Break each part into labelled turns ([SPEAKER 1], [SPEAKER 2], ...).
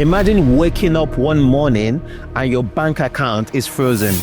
[SPEAKER 1] Imagine waking up one morning and your bank account is frozen.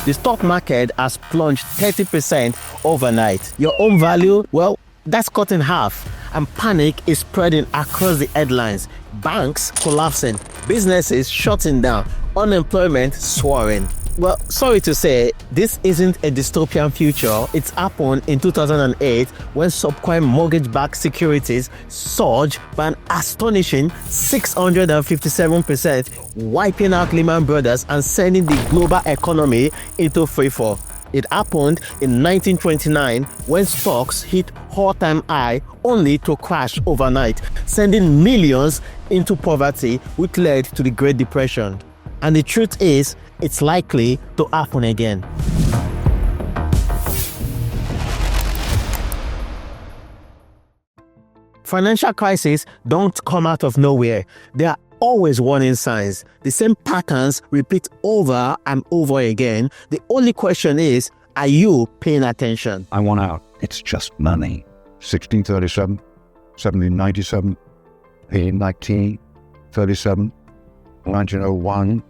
[SPEAKER 1] The stock market has plunged 30% overnight. Your own value, well, that's cut in half. And panic is spreading across the headlines. Banks collapsing, businesses shutting down, unemployment soaring. Well, sorry to say, this isn't a dystopian future. It's happened in 2008 when subprime mortgage-backed securities surged by an astonishing 657%, wiping out Lehman Brothers and sending the global economy into freefall. It happened in 1929 when stocks hit all-time high only to crash overnight, sending millions into poverty, which led to the Great Depression. And the truth is, it's likely to happen again. Financial crises don't come out of nowhere. They are always warning signs. The same patterns repeat over and over again. The only question is, are you paying attention?
[SPEAKER 2] I want out. It's just money. 1637, 1797, 1837, 1901,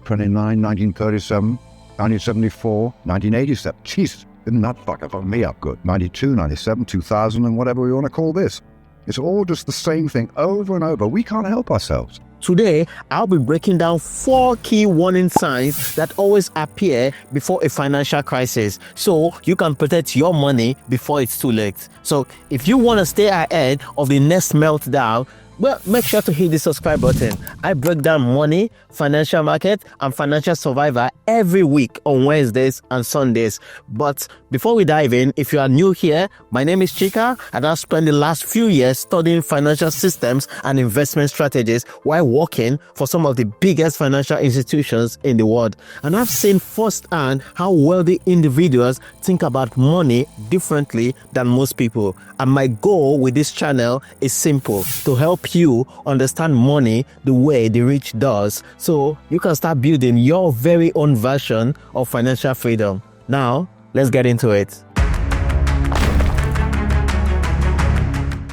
[SPEAKER 2] 1937, 1974, 1987. Jesus, didn't that fuck me up good? 92, 97, 2000, and whatever we want to call this. It's all just the same thing over and over. We can't help ourselves.
[SPEAKER 1] Today, I'll be breaking down 4 key warning signs that always appear before a financial crisis, so you can protect your money before it's too late. So if you want to stay ahead of the next meltdown, well, make sure to hit the subscribe button. I break down money, financial market, and financial survivor every week on Wednesdays and Sundays. But before we dive in, if you are new here, my name is Chika, and I've spent the last few years studying financial systems and investment strategies while working for some of the biggest financial institutions in the world. And I've seen firsthand how wealthy individuals think about money differently than most people. And my goal with this channel is simple: to help you understand money the way the rich does, so you can start building your very own version of financial freedom. Now, let's get into it.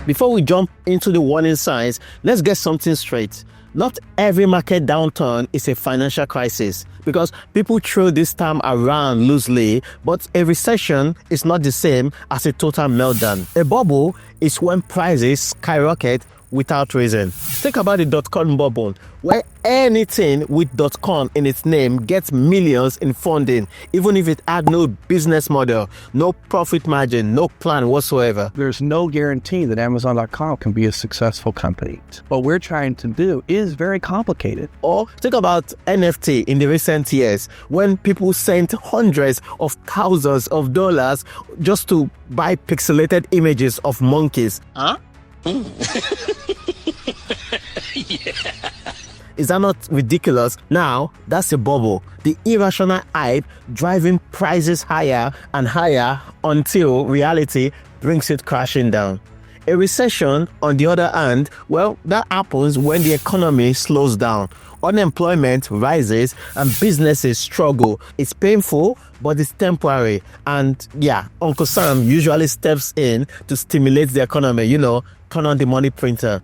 [SPEAKER 1] Before we jump into the warning signs, let's get something straight. Not every market downturn is a financial crisis, because people throw this term around loosely, but a recession is not the same as a total meltdown. A bubble is when prices skyrocket without reason. Think about the dot-com bubble, where anything with .com in its name gets millions in funding, even if it had no business model, no profit margin, no plan whatsoever.
[SPEAKER 3] There's no guarantee that Amazon.com can be a successful company. What we're trying to do is very complicated.
[SPEAKER 1] Or think about NFT in the recent years, when people sent hundreds of thousands of dollars just to buy pixelated images of monkeys. Huh? Yeah. Is that not ridiculous? Now, that's a bubble. The irrational hype driving prices higher and higher until reality brings it crashing down. A recession, on the other hand, well, that happens when the economy slows down, unemployment rises, and businesses struggle. It's painful, but it's temporary. And yeah, Uncle Sam usually steps in to stimulate the economy, turn on the money printer,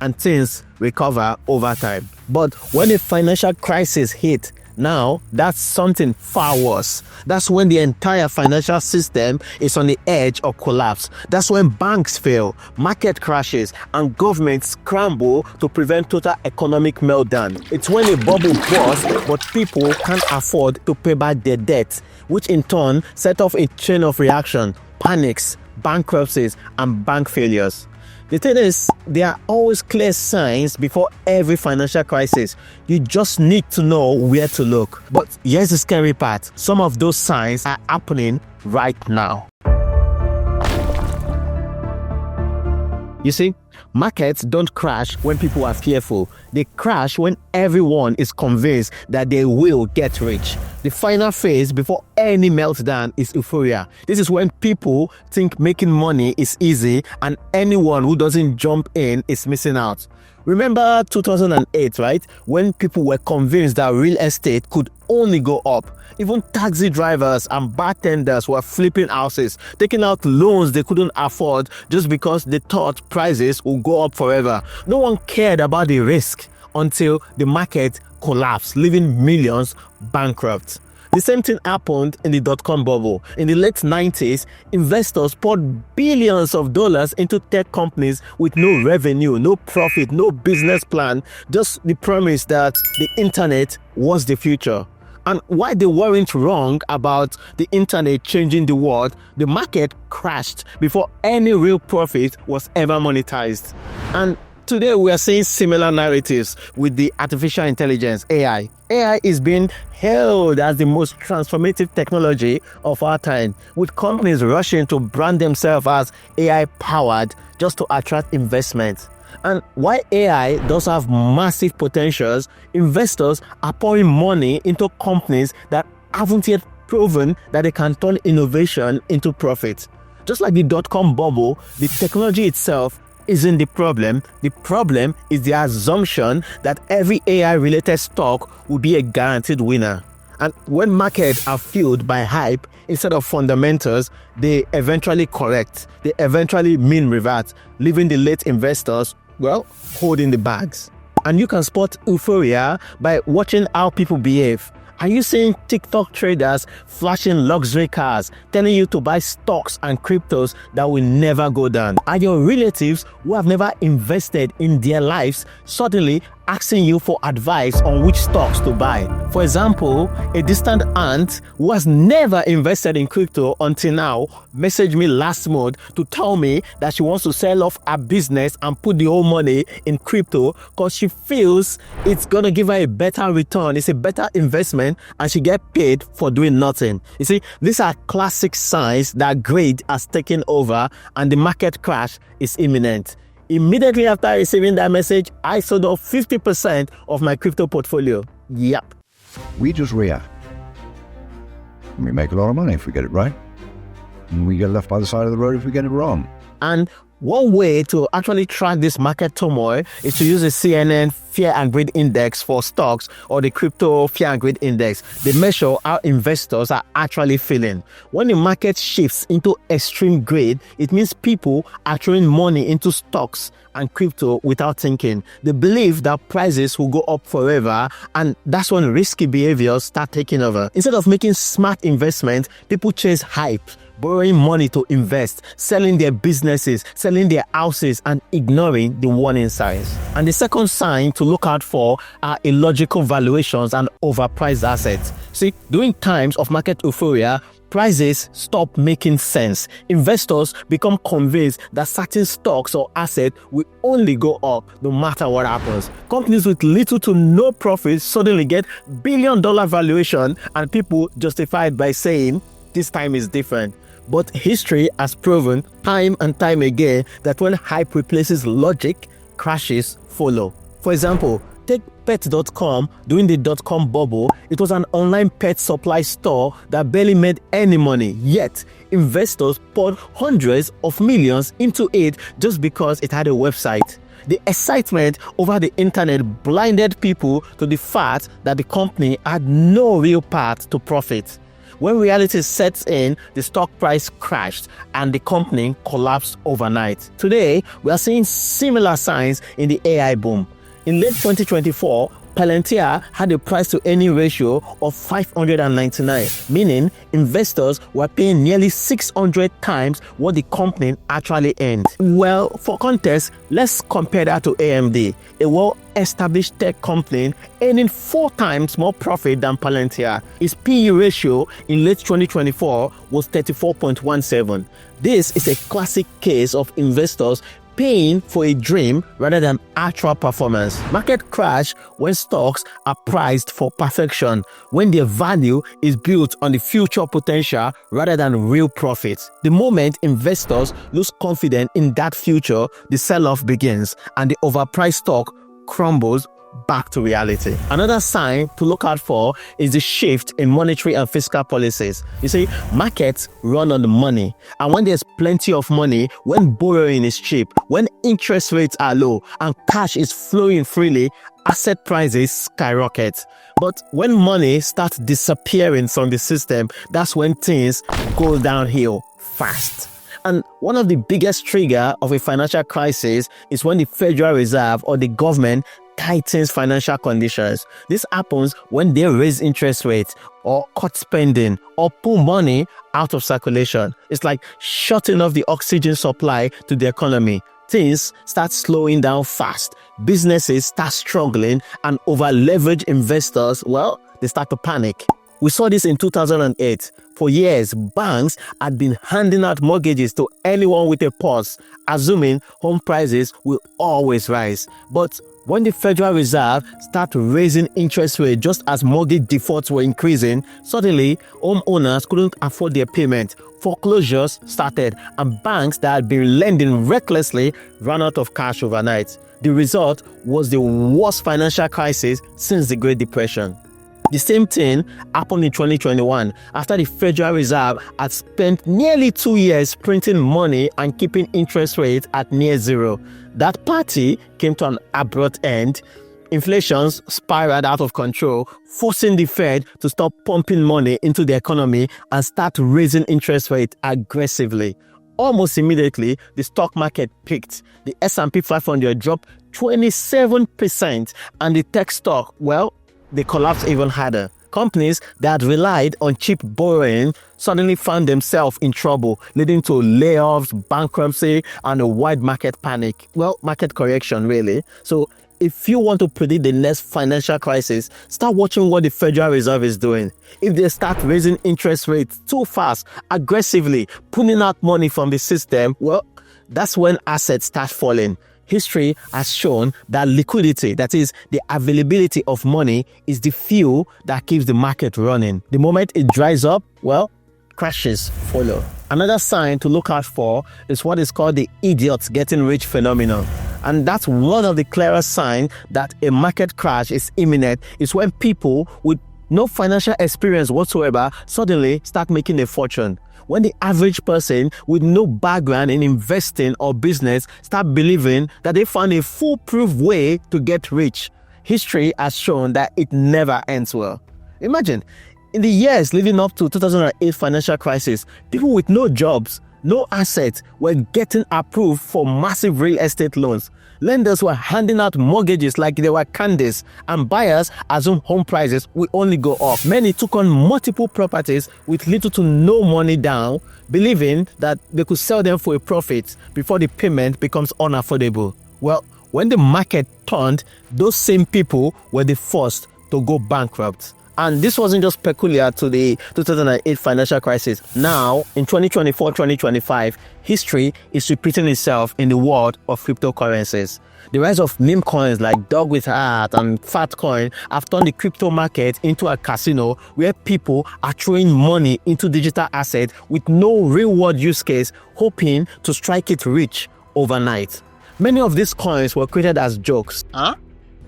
[SPEAKER 1] and things recover over time. But when a financial crisis hits, now that's something far worse. That's when the entire financial system is on the edge of collapse. That's when banks fail, market crashes, and governments scramble to prevent total economic meltdown. It's when a bubble bursts, but people can't afford to pay back their debt, which in turn set off a chain of reaction, panics, bankruptcies, and bank failures. The thing is, there are always clear signs before every financial crisis. You just need to know where to look. But here's the scary part. Some of those signs are happening right now. You see, markets don't crash when people are fearful. They crash when everyone is convinced that they will get rich. The final phase before any meltdown is euphoria. This is when people think making money is easy and anyone who doesn't jump in is missing out. Remember 2008, right? When people were convinced that real estate could only go up. Even taxi drivers and bartenders were flipping houses, taking out loans they couldn't afford just because they thought prices would go up forever. No one cared about the risk until the market collapsed, leaving millions bankrupt. The same thing happened in the dot-com bubble. In the late 90s, investors poured billions of dollars into tech companies with no revenue, no profit, no business plan, just the promise that the internet was the future. And while they weren't wrong about the internet changing the world, the market crashed before any real profit was ever monetized. And today we are seeing similar narratives with the artificial intelligence, AI. AI is being hailed as the most transformative technology of our time, with companies rushing to brand themselves as AI-powered just to attract investment. And while AI does have massive potentials, investors are pouring money into companies that haven't yet proven that they can turn innovation into profit. Just like the dot-com bubble, the technology itself isn't the problem. The problem is the assumption that every AI-related stock will be a guaranteed winner. And when markets are fueled by hype instead of fundamentals, they eventually correct. They eventually mean revert, leaving the late investors, well, holding the bags. And you can spot euphoria by watching how people behave. Are you seeing TikTok traders flashing luxury cars, telling you to buy stocks and cryptos that will never go down? Are your relatives who have never invested in their lives suddenly asking you for advice on which stocks to buy? For example, a distant aunt who has never invested in crypto until now messaged me last month to tell me that she wants to sell off her business and put the whole money in crypto because she feels it's gonna give her a better return, it's a better investment, and she get paid for doing nothing. You see, these are classic signs that greed has taken over and the market crash is imminent. Immediately after receiving that message, I sold off 50% of my crypto portfolio. Yep.
[SPEAKER 2] We just react. We make a lot of money if we get it right. And we get left by the side of the road if we get it wrong.
[SPEAKER 1] And one way to actually track this market turmoil is to use the CNN Fear and Greed Index for stocks or the Crypto Fear and Greed Index. They measure how investors are actually feeling. When the market shifts into extreme greed, it means people are throwing money into stocks and crypto without thinking. They believe that prices will go up forever, and that's when risky behaviors start taking over. Instead of making smart investments, people chase hype, borrowing money to invest, selling their businesses, selling their houses, and ignoring the warning signs. And the second sign to look out for are illogical valuations and overpriced assets. See, during times of market euphoria, prices stop making sense. Investors become convinced that certain stocks or assets will only go up no matter what happens. Companies with little to no profit suddenly get billion-dollar valuation, and people justify it by saying, this time is different. But history has proven time and time again that when hype replaces logic, crashes follow. For example, take pet.com. During the dot-com bubble, it was an online pet supply store that barely made any money. Yet, investors poured hundreds of millions into it just because it had a website. The excitement over the internet blinded people to the fact that the company had no real path to profit. When reality sets in, the stock price crashed and the company collapsed overnight. Today, we are seeing similar signs in the AI boom. In late 2024, Palantir had a price-to-earning ratio of 599, meaning investors were paying nearly 600 times what the company actually earned. Well, for context, let's compare that to AMD, a well-established tech company earning 4 times more profit than Palantir. Its PE ratio in late 2024 was 34.17. This is a classic case of investors paying for a dream rather than actual performance. Market crash when stocks are priced for perfection, when their value is built on the future potential rather than real profits. The moment investors lose confidence in that future, the sell-off begins and the overpriced stock crumbles back to reality. Another sign to look out for is the shift in monetary and fiscal policies. You see, markets run on the money, and when there's plenty of money, when borrowing is cheap, when interest rates are low and cash is flowing freely, asset prices skyrocket. But when money starts disappearing from the system, that's when things go downhill fast. And one of the biggest triggers of a financial crisis is when the Federal Reserve or the government tightens financial conditions. This happens when they raise interest rates or cut spending or pull money out of circulation. It's like shutting off the oxygen supply to the economy. Things start slowing down fast. Businesses start struggling, and over-leveraged investors, well, they start to panic. We saw this in 2008. For years, banks had been handing out mortgages to anyone with a pulse, assuming home prices will always rise. But when the Federal Reserve started raising interest rates just as mortgage defaults were increasing, suddenly homeowners couldn't afford their payment. Foreclosures started, and banks that had been lending recklessly ran out of cash overnight. The result was the worst financial crisis since the Great Depression. The same thing happened in 2021 after the Federal Reserve had spent nearly 2 years printing money and keeping interest rates at near zero. That party came to an abrupt end. Inflation spiraled out of control, forcing the Fed to stop pumping money into the economy and start raising interest rates aggressively. Almost immediately, the stock market peaked. The S&P 500 dropped 27%, and the tech stock, well, they collapsed even harder. Companies that relied on cheap borrowing suddenly found themselves in trouble, leading to layoffs, bankruptcy, and a wide market panic. Well, market correction, really. So if you want to predict the next financial crisis, start watching what the Federal Reserve is doing. If they start raising interest rates too fast, aggressively, pulling out money from the system, well, that's when assets start falling. History has shown that liquidity, that is, the availability of money, is the fuel that keeps the market running. The moment it dries up, well, crashes follow. Another sign to look out for is what is called the idiots getting rich phenomenon. And that's one of the clearest signs that a market crash is imminent, is when people with no financial experience whatsoever suddenly start making a fortune. When the average person with no background in investing or business start believing that they found a foolproof way to get rich. History has shown that it never ends well. Imagine, in the years leading up to 2008 financial crisis, people with no jobs, no assets were getting approved for massive real estate loans. Lenders were handing out mortgages like they were candies, and buyers assumed home prices will only go up. Many took on multiple properties with little to no money down, believing that they could sell them for a profit before the payment becomes unaffordable. Well, when the market turned, those same people were the first to go bankrupt. And this wasn't just peculiar to the 2008 financial crisis. Now, in 2024-2025, history is repeating itself in the world of cryptocurrencies. The rise of meme coins like Dog with Heart and Fat Coin have turned the crypto market into a casino where people are throwing money into digital assets with no real-world use case, hoping to strike it rich overnight. Many of these coins were created as jokes.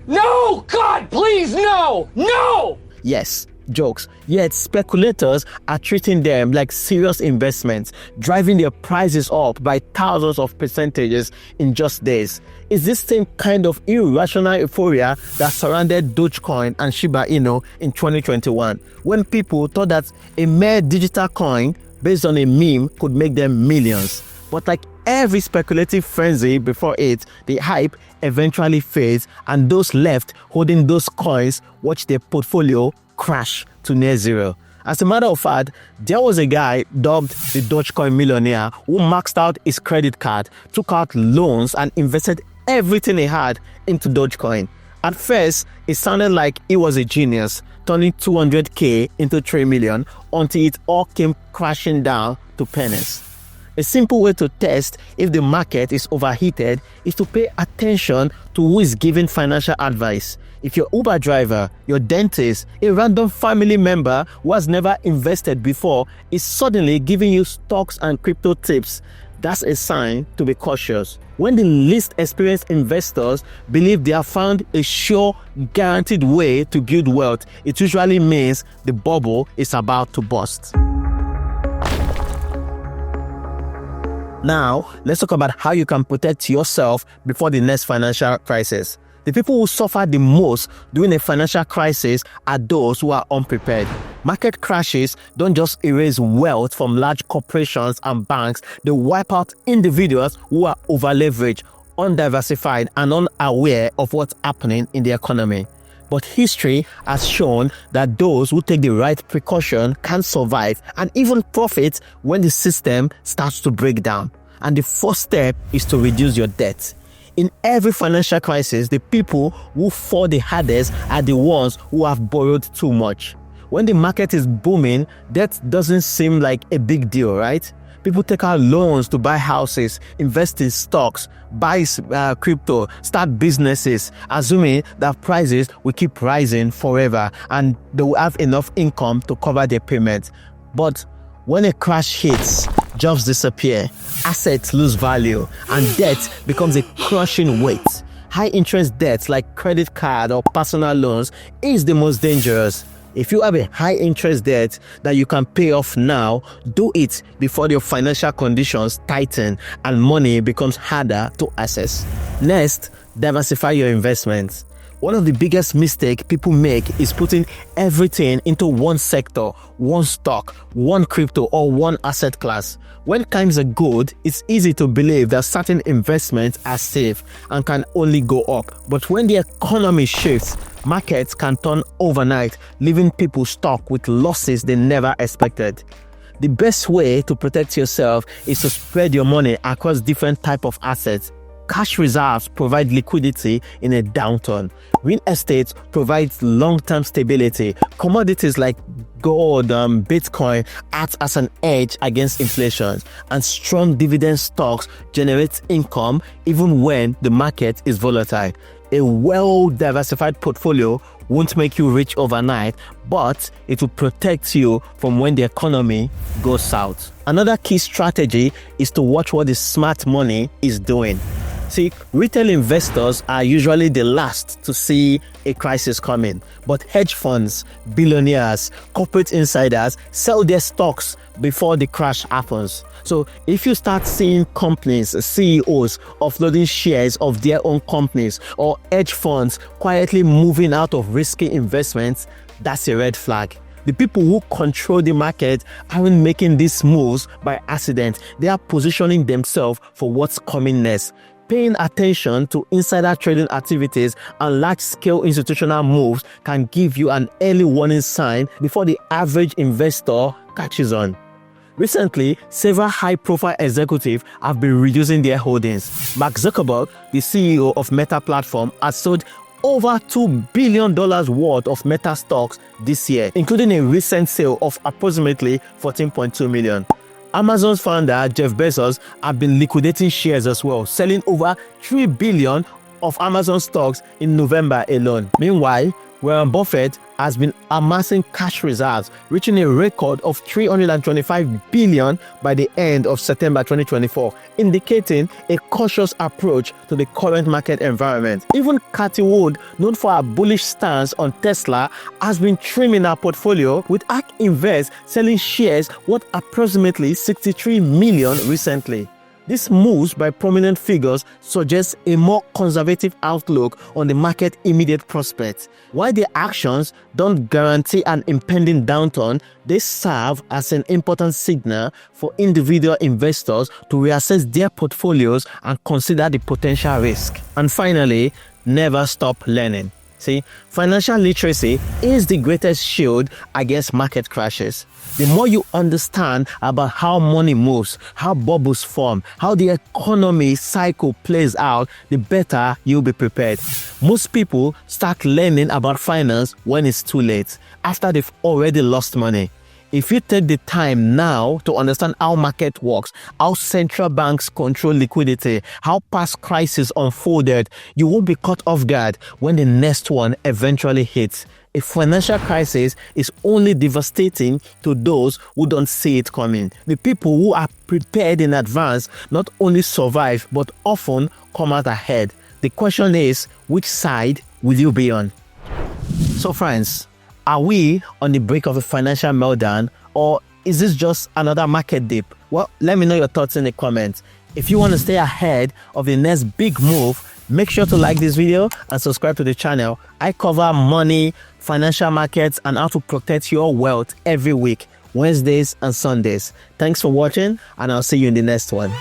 [SPEAKER 4] No! God, please, no! No!
[SPEAKER 1] Yes, jokes. Yet speculators are treating them like serious investments, driving their prices up by thousands of percentages in just days. It's this same kind of irrational euphoria that surrounded Dogecoin and Shiba Inu in 2021, when people thought that a mere digital coin based on a meme could make them millions. But like every speculative frenzy before it, the hype eventually fades, and those left holding those coins watch their portfolio crash to near zero. As a matter of fact, there was a guy dubbed the Dogecoin millionaire who maxed out his credit card, took out loans, and invested everything he had into Dogecoin. At first, it sounded like he was a genius, turning 200k into 3 million, until it all came crashing down to pennies. A simple way to test if the market is overheated is to pay attention to who is giving financial advice. If your Uber driver, your dentist, a random family member who has never invested before is suddenly giving you stocks and crypto tips, that's a sign to be cautious. When the least experienced investors believe they have found a sure, guaranteed way to build wealth, it usually means the bubble is about to burst. Now, let's talk about how you can protect yourself before the next financial crisis. The people who suffer the most during a financial crisis are those who are unprepared. Market crashes don't just erase wealth from large corporations and banks, they wipe out individuals who are over-leveraged, undiversified, and unaware of what's happening in the economy. But history has shown that those who take the right precaution can survive and even profit when the system starts to break down. And the first step is to reduce your debt. In every financial crisis, the people who fall the hardest are the ones who have borrowed too much. When the market is booming, debt doesn't seem like a big deal, right? People take out loans to buy houses, invest in stocks, buy crypto, start businesses, assuming that prices will keep rising forever and they will have enough income to cover their payments. But when a crash hits, jobs disappear, assets lose value, and debt becomes a crushing weight. High interest debts like credit card or personal loans is the most dangerous. If you have a high interest debt that you can pay off now, do it before your financial conditions tighten and money becomes harder to access. Next, diversify your investments. One of the biggest mistakes people make is putting everything into one sector, one stock, one crypto, or one asset class. When times are good, it's easy to believe that certain investments are safe and can only go up. But when the economy shifts, markets can turn overnight, leaving people stuck with losses they never expected. The best way to protect yourself is to spread your money across different types of assets. Cash reserves provide liquidity in a downturn. Real estate provides long-term stability. Commodities like gold, Bitcoin act as an edge against inflation. And strong dividend stocks generate income even when the market is volatile. A well-diversified portfolio won't make you rich overnight, but it will protect you from when the economy goes south. Another key strategy is to watch what the smart money is doing. See, retail investors are usually the last to see a crisis coming, but hedge funds, billionaires, corporate insiders sell their stocks before the crash happens. So if you start seeing companies, CEOs offloading shares of their own companies or hedge funds quietly moving out of risky investments, that's a red flag. The people who control the market aren't making these moves by accident. They are positioning themselves for what's coming next. Paying attention to insider trading activities and large-scale institutional moves can give you an early warning sign before the average investor catches on. Recently, several high-profile executives have been reducing their holdings. Mark Zuckerberg, the CEO of Meta Platform, has sold over $2 billion worth of Meta stocks this year, including a recent sale of approximately $14.2 million. Amazon's founder, Jeff Bezos, have been liquidating shares as well, selling over $3 billion of Amazon stocks in November alone. Meanwhile, Warren Buffett has been amassing cash reserves, reaching a record of $325 billion by the end of September 2024, indicating a cautious approach to the current market environment. Even Cathie Wood, known for her bullish stance on Tesla, has been trimming her portfolio, with ARK Invest selling shares worth approximately $63 million recently. These moves by prominent figures suggest a more conservative outlook on the market's immediate prospects. While their actions don't guarantee an impending downturn, they serve as an important signal for individual investors to reassess their portfolios and consider the potential risk. And finally, never stop learning. See, financial literacy is the greatest shield against market crashes. The more you understand about how money moves, how bubbles form, how the economy cycle plays out, the better you'll be prepared. Most people start learning about finance when it's too late, after they've already lost money. If you take the time now to understand how market works, how central banks control liquidity, how past crises unfolded, you won't be caught off guard when the next one eventually hits. A financial crisis is only devastating to those who don't see it coming. The people who are prepared in advance not only survive but often come out ahead. The question is, which side will you be on? So friends, are we on the brink of a financial meltdown, or is this just another market dip? Well, let me know your thoughts in the comments. If you want to stay ahead of the next big move, make sure to like this video and subscribe to the channel. I cover money, financial markets, and how to protect your wealth every week, Wednesdays and Sundays. Thanks for watching, and I'll see you in the next one.